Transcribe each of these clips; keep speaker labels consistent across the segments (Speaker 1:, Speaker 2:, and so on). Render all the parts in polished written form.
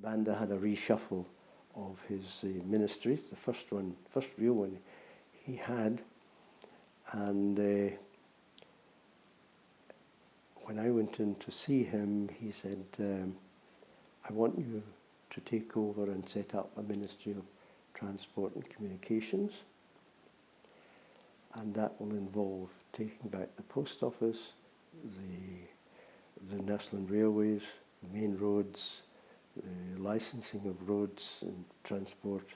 Speaker 1: Banda had a reshuffle of his ministries, the first real one he had, and when I went in to see him, he said, I want you to take over and set up a Ministry of Transport and Communications, and that will involve taking back the post office, the National Railways, the main roads, the licensing of roads and transport,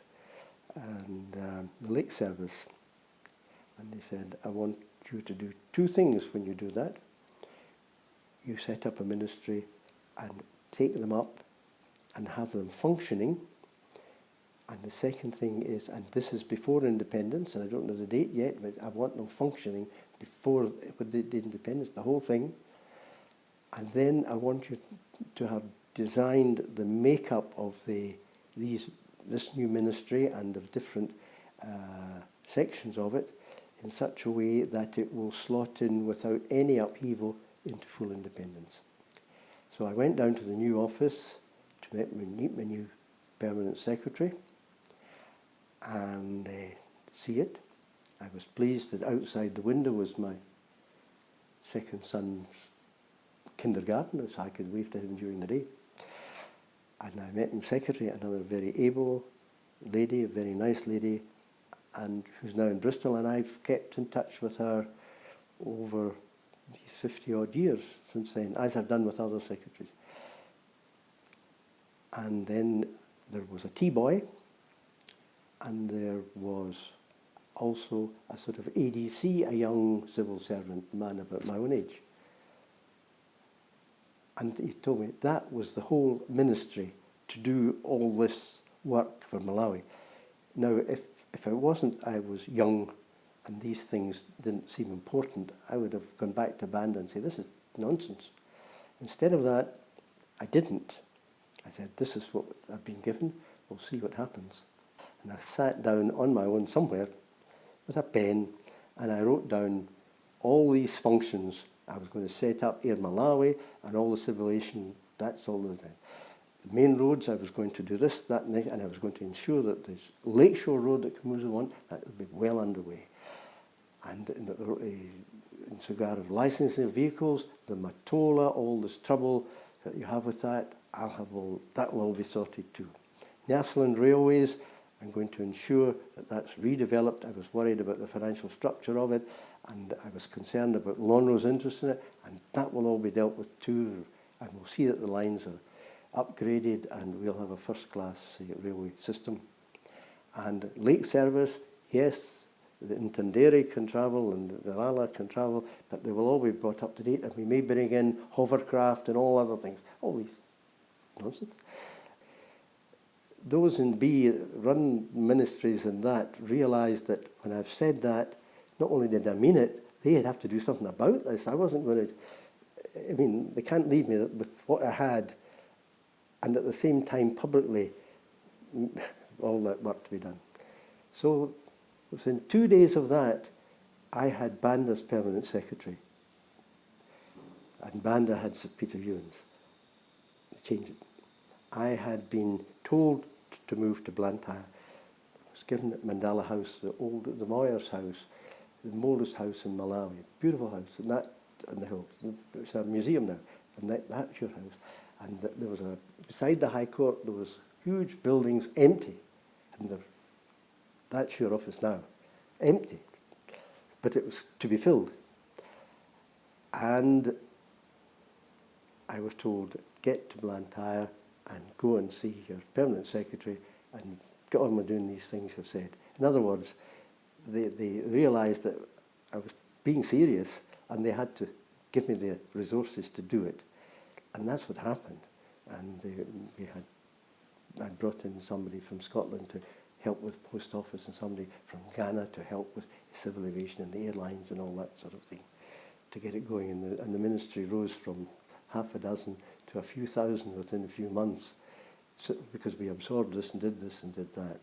Speaker 1: and the lake service. And he said, I want you to do two things when you do that. You set up a ministry and take them up and have them functioning. And the second thing is, and this is before independence, and I don't know the date yet, but I want them functioning before the independence, the whole thing. And then I want you to have designed the makeup of this new ministry and of different sections of it in such a way that it will slot in without any upheaval into full independence. So I went down to the new office to meet my new permanent secretary and see it. I was pleased that outside the window was my second son's kindergarten, so I could wave to him during the day. And I met his secretary, another very able lady, a very nice lady, and who's now in Bristol, and I've kept in touch with her over these 50-odd years since then, as I've done with other secretaries. And then there was a tea boy, and there was also a sort of ADC, a young civil servant man about my own age. And he told me that was the whole ministry to do all this work for Malawi. Now, if it wasn't I was young and these things didn't seem important, I would have gone back to Banda and said, this is nonsense. Instead of that, I didn't. I said, this is what I've been given, we'll see what happens. And I sat down on my own somewhere with a pen and I wrote down all these functions I was going to set up Air Malawi and all the civil aviation, that's all the time. The main roads, I was going to do this, that, and I was going to ensure that this Lakeshore Road that Kamuzu wants, that would be well underway. And in regard of licensing of vehicles, the Matola, all this trouble that you have with that, that will all be sorted too. National Railways, I'm going to ensure that that's redeveloped. I was worried about the financial structure of it, and I was concerned about Lonro's interest in it, and that will all be dealt with too. And we'll see that the lines are upgraded, and we'll have a first-class railway system. And lake service, yes, the Intendere can travel and the Lala can travel, but they will all be brought up to date, and we may bring in hovercraft and all other things. All these nonsense. Those in B run ministries and that realised that when I've said that, not only did I mean it, they'd have to do something about this. I wasn't going to, I mean, they can't leave me with what I had and at the same time publicly all that work to be done. So within 2 days of that, I had Banda's permanent secretary. And Banda had Sir Peter Ewens. They changed it. I had been told to move to Blantyre. I was given at Mandala House, the Moyers house, the oldest house in Malawi, beautiful house, and that on the hills. It's a museum now, and that's your house. And there was beside the High Court, there was huge buildings empty, and that's your office now, empty, but it was to be filled. And I was told, get to Blantyre and go and see your permanent secretary and get on with doing these things you've said. In other words, they realised that I was being serious and they had to give me the resources to do it. And that's what happened. And I brought in somebody from Scotland to help with the post office and somebody from Ghana to help with civil aviation and the airlines and all that sort of thing to get it going. And the ministry rose from half a dozen to a few thousand within a few months, because we absorbed this and did that.